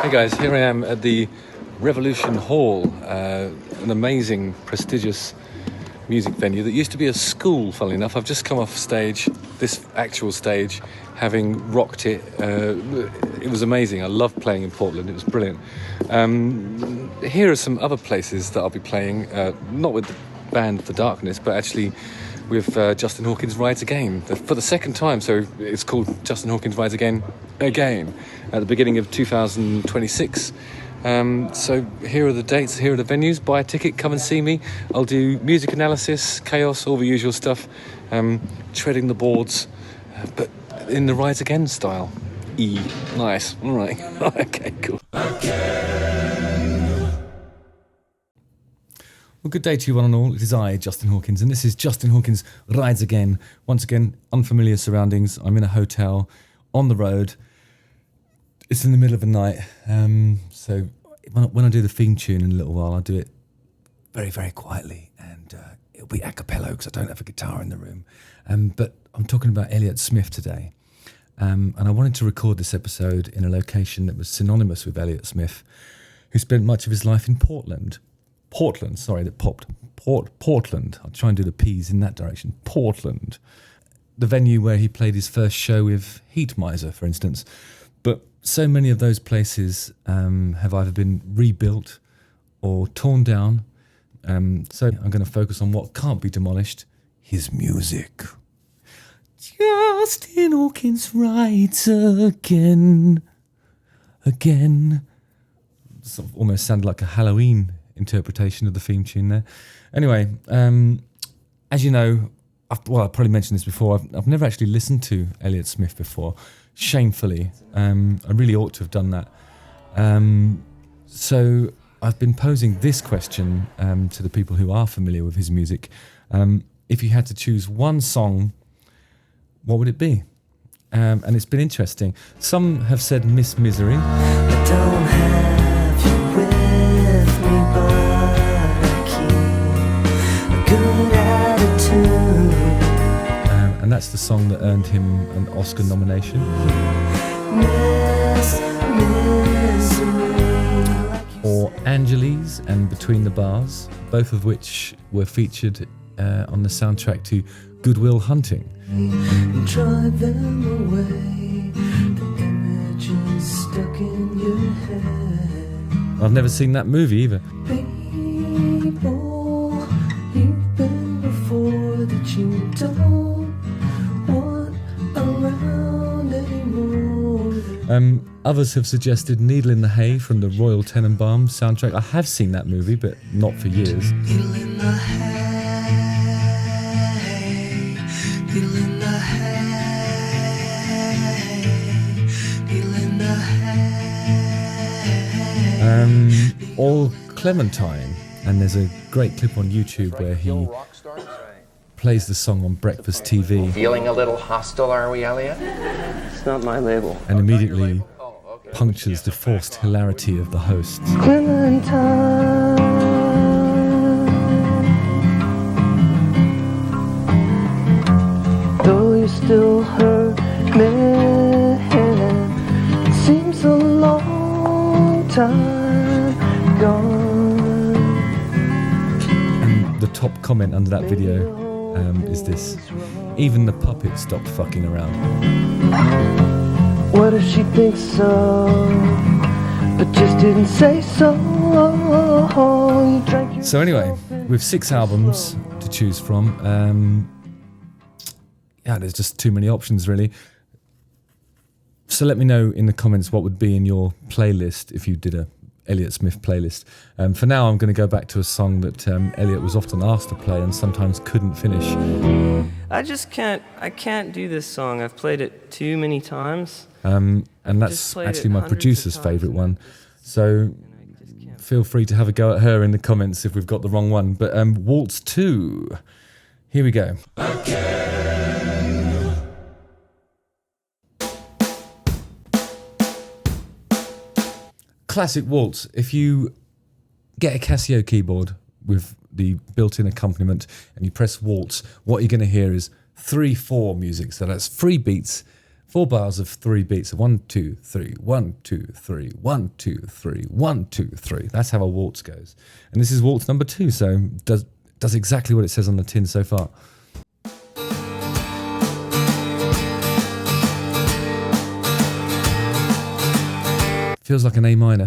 Hey guys, here I am at the Revolution Hall, an amazing, prestigious music venue that used to be a school, funnily enough. I've just come off stage, this actual stage, having rocked it. It was amazing. I loved playing in Portland. It was brilliant. Here are some other places that I'll be playing, not with the band The Darkness, but actually with Justin Hawkins Rides Again for the second time. So it's called Justin Hawkins Rides Again at the beginning of 2026. So here are the dates, here are the venues. Buy a ticket, come and see me. I'll do music analysis, chaos, all the usual stuff, treading the boards, but in the Rides Again style. Nice. All right. Okay, cool. Well, good day to you one and all. It is I, Justin Hawkins, and this is Justin Hawkins Rides Again. Once again, unfamiliar surroundings. I'm in a hotel, on the road. It's in the middle of the night. So when I do the theme tune in a little while, I'll do it very, very quietly, and it'll be a cappella because I don't have a guitar in the room. But I'm talking about Elliott Smith today. And I wanted to record this episode in a location that was synonymous with Elliott Smith, who spent much of his life in Portland. Portland. I'll try and do the P's in that direction. Portland. The venue where he played his first show with Heat Miser, for instance. But so many of those places have either been rebuilt or torn down. So I'm going to focus on what can't be demolished, his music. Justin Hawkins Rides Again. Sort of almost sounded like a Halloween interpretation of the theme tune there. Anyway, as you know, I probably mentioned this before, I've never actually listened to Elliott Smith before, shamefully. I really ought to have done that. So I've been posing this question to the people who are familiar with his music. If you had to choose one song, what would it be? And it's been interesting. Some have said Miss Misery. I don't have you with me, but I keep a good attitude. And that's the song that earned him an Oscar nomination. Miss Misery. Or Angeles and Between the Bars, both of which were featured on the soundtrack to Good Will Hunting. Drive them away. The image is stuck in your head. I've never seen that movie either. People you've been before that you don't want around anymore. Others have suggested Needle in the Hay from the Royal Tenenbaums soundtrack. I have seen that movie, but not for years. Needle in the hay. Needle in the hay. Needle in the hay. Or Clementine. And there's a great clip on YouTube where he plays the song on breakfast TV. Feeling a little hostile, are we, Elliot? It's not my label. And immediately punctures the forced hilarity of the hosts. Clementine. Though you still hurt me, it seems a long time gone. And the top comment under that video is this: even the puppet stopped fucking around. What if she thinks so, but just didn't say so? You drank So anyway, with 6 albums to choose from, there's just too many options really. So let me know in the comments what would be in your playlist if you did a Elliott Smith playlist. For now, I'm going to go back to a song that Elliot was often asked to play and sometimes couldn't finish. I can't do this song. I've played it too many times. And that's actually my producer's favourite one. So feel free to have a go at her in the comments if we've got the wrong one. But Waltz 2, here we go. Classic waltz. If you get a Casio keyboard with the built-in accompaniment and you press waltz, what you're going to hear is 3/4 music. So that's 3 beats, 4 bars of 3 beats. 1, 2, 3, 1, 2, 3, 1, 2, 3, 1, 2, 3. That's how a waltz goes. And this is waltz number 2, so does exactly what it says on the tin so far. Feels like an A minor.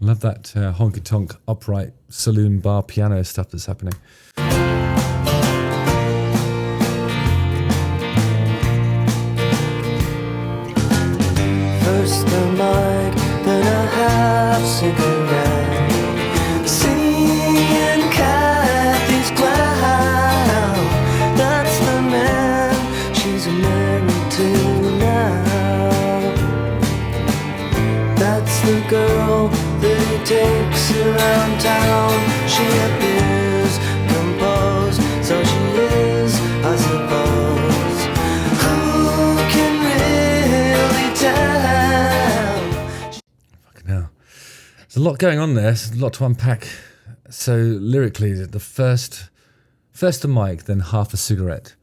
Love that honky-tonk upright saloon bar piano stuff that's happening. First the mic, then a half cigarette, singing Kathy's clown. That's the man she's married to now. That's the girl that he takes around town. She appears composed, so she is, I suppose. Who can really tell? Fucking hell. There's a lot going on there. There's a lot to unpack. So lyrically, the first the mic, then half a cigarette,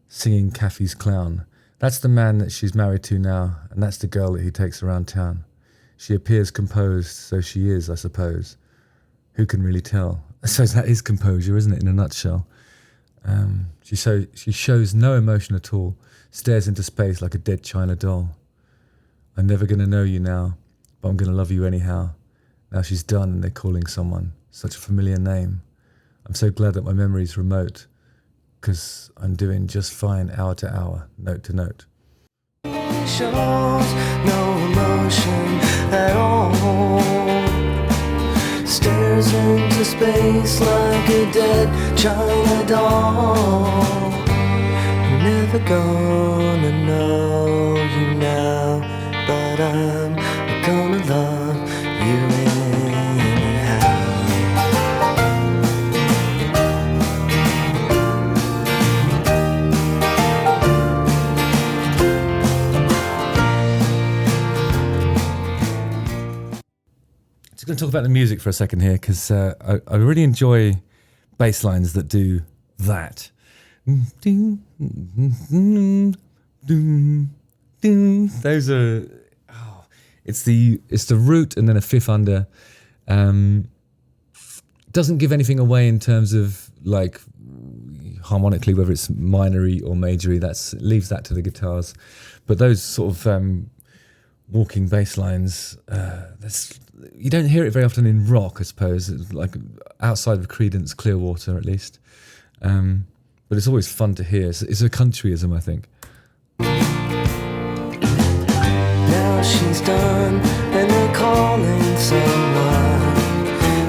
singing Kathy's clown. That's the man that she's married to now, and that's the girl that he takes around town. She appears composed, so she is, I suppose. Who can really tell? I suppose that is composure, isn't it, in a nutshell? She shows no emotion at all, stares into space like a dead China doll. I'm never going to know you now, but I'm going to love you anyhow. Now she's done and they're calling someone. Such a familiar name. I'm so glad that my memory's remote, because I'm doing just fine hour to hour, note to note. Shows no emotion at all. Stares into space like a dead China doll. I'm never gonna know you now, but I'm gonna love you anyhow. Going to talk about the music for a second here, because I really enjoy bass lines that do that. Those are it's the root and then a fifth under. Doesn't give anything away in terms of like harmonically, whether it's minory or majory. Leaves that to the guitars, but those sort of walking bass lines, you don't hear it very often in rock, I suppose, like outside of Creedence Clearwater at least. But it's always fun to hear. It's a countryism, I think. Now she's done and they're calling someone.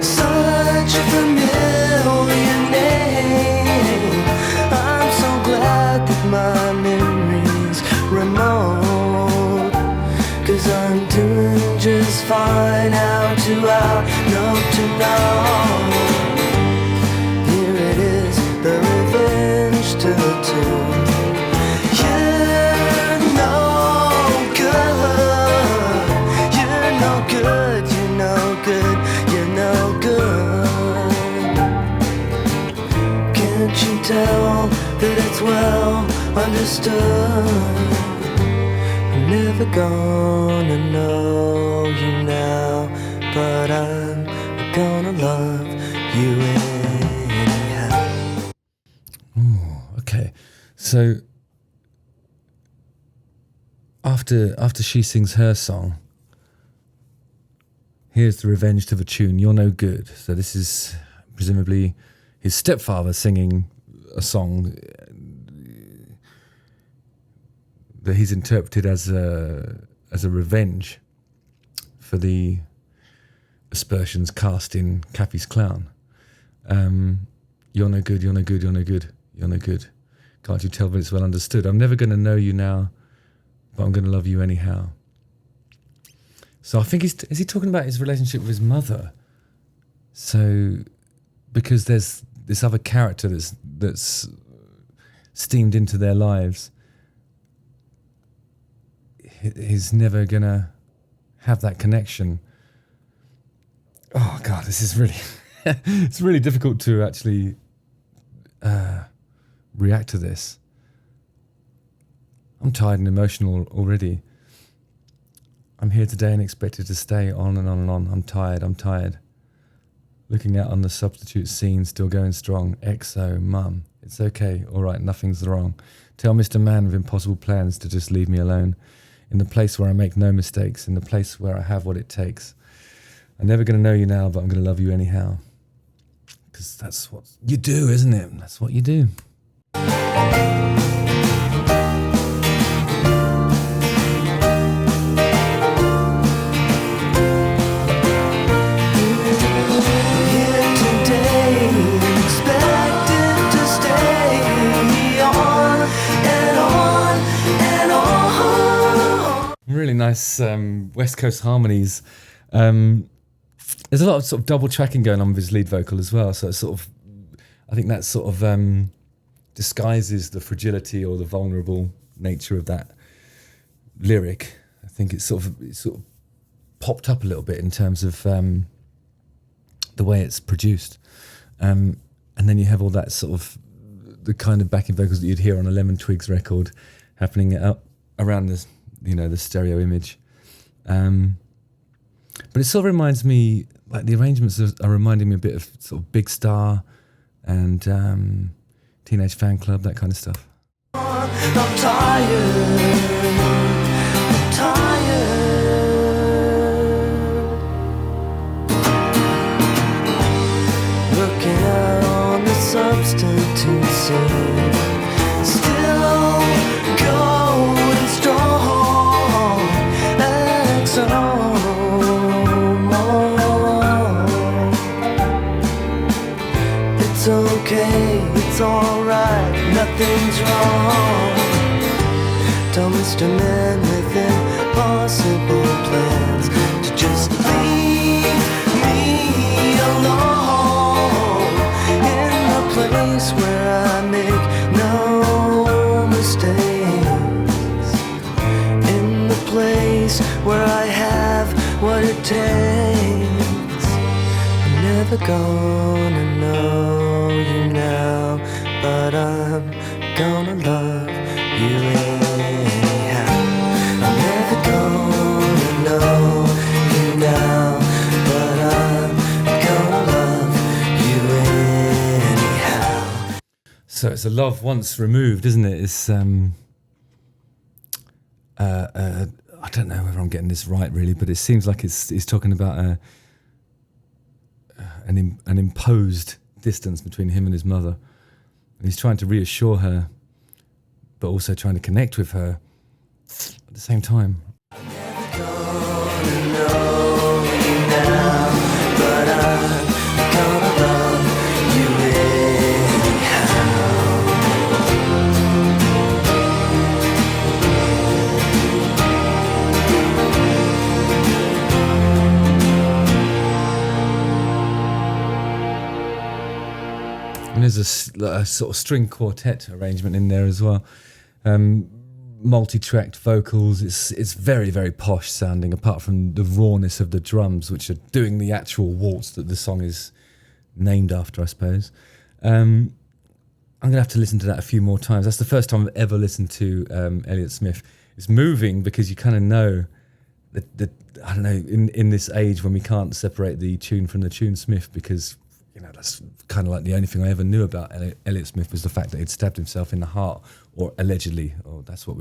Such a familiar name. I'm so glad that my memory's remote, 'cause I'm doing just fine hour to hour, note to note. Here it is, the revenge to the tune. You're no good, you're no good, you're no good, you're no good. Can't you tell that it's well understood? Never gonna know you now, but I'm gonna love you anyhow. Ooh, okay. So after she sings her song, here's the revenge to the tune, You're No Good. So this is presumably his stepfather singing a song that he's interpreted as a revenge for the aspersions cast in Kathy's clown. You're no good, you're no good, you're no good, you're no good. Can't you tell that it's well understood? I'm never going to know you now, but I'm going to love you anyhow. So I think is he talking about his relationship with his mother? So because there's this other character that's steamed into their lives, he's never gonna have that connection. Oh God, this is really, it's really difficult to actually react to this. I'm tired and emotional already. I'm here today and expected to stay on and on and on. I'm tired. Looking out on the substitute scene, still going strong. XO, mum, it's okay, all right, nothing's wrong. Tell Mr. Man with impossible plans to just leave me alone. In the place where I make no mistakes, in the place where I have what it takes. I'm never going to know you now, but I'm going to love you anyhow. Because that's what you do, isn't it? That's what you do. Really nice West Coast harmonies. There's a lot of sort of double tracking going on with his lead vocal as well. So it's sort of, I think that sort of disguises the fragility or the vulnerable nature of that lyric. I think it sort of popped up a little bit in terms of the way it's produced. And then you have all that sort of the kind of backing vocals that you'd hear on a Lemon Twigs record happening around this, the stereo image. But it sort of reminds me, like the arrangements are reminding me a bit of sort of Big Star and Teenage Fan Club, that kind of stuff. I'm tired. Looking out on the substitute scene, still going strong. XO. It's okay, it's alright, nothing's wrong. Tell Mr. Man with impossible plans to just leave me alone. In the place where I make no mistakes. In the place where I have what it takes. I'm never gonna know you now, but I'm gonna love you anyhow. I'm never gonna know you now, but I'm gonna love you anyhow. So it's a love once removed, isn't it? It's I don't know whether I'm getting this right really, but it seems like it's talking about an imposed distance between him and his mother. And he's trying to reassure her, but also trying to connect with her at the same time. I'm never gonna know you now, but I'm gonna love you anyhow. And there's a sort of string quartet arrangement in there as well. Multi-tracked vocals. It's very, very posh sounding, apart from the rawness of the drums, which are doing the actual waltz that the song is named after, I suppose. I'm going to have to listen to that a few more times. That's the first time I've ever listened to Elliott Smith. It's moving because you kind of know that I don't know, in this age when we can't separate the tune from the tune Smith, because that's kind of like the only thing I ever knew about Elliott Smith was the fact that he'd stabbed himself in the heart, or allegedly, or that's what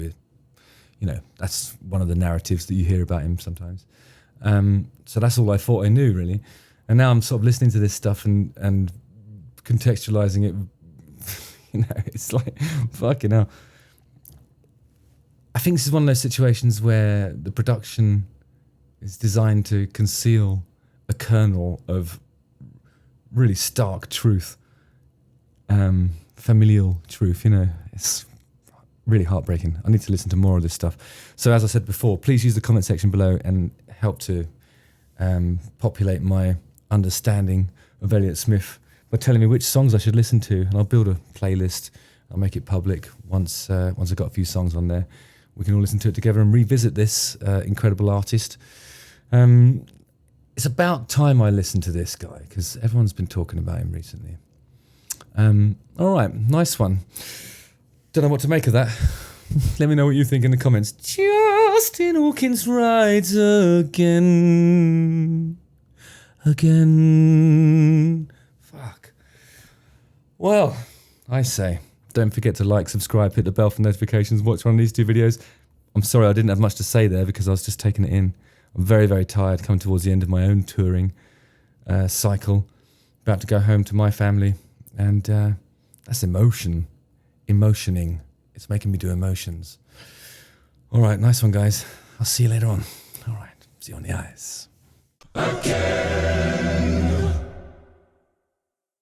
that's one of the narratives that you hear about him sometimes. So that's all I thought I knew, really. And now I'm sort of listening to this stuff and contextualizing it. It's like, fucking hell. I think this is one of those situations where the production is designed to conceal a kernel of really stark truth, familial truth. It's really heartbreaking. I need to listen to more of this stuff. So as I said before, please use the comment section below and help to populate my understanding of Elliott Smith by telling me which songs I should listen to, and I'll build a playlist I'll make it public once I've got a few songs on there. We can all listen to it together and revisit this incredible artist. It's about time I listened to this guy, because everyone's been talking about him recently. All right, nice one. Don't know what to make of that. Let me know what you think in the comments. Justin Hawkins Rides Again. Again. Fuck. Well, I say, don't forget to like, subscribe, hit the bell for notifications, watch one of these 2 videos. I'm sorry I didn't have much to say there because I was just taking it in. I'm very, very tired, coming towards the end of my own touring cycle. About to go home to my family. And that's emotioning. It's making me do emotions. All right, nice one, guys. I'll see you later on. All right, see you on the ice. Again.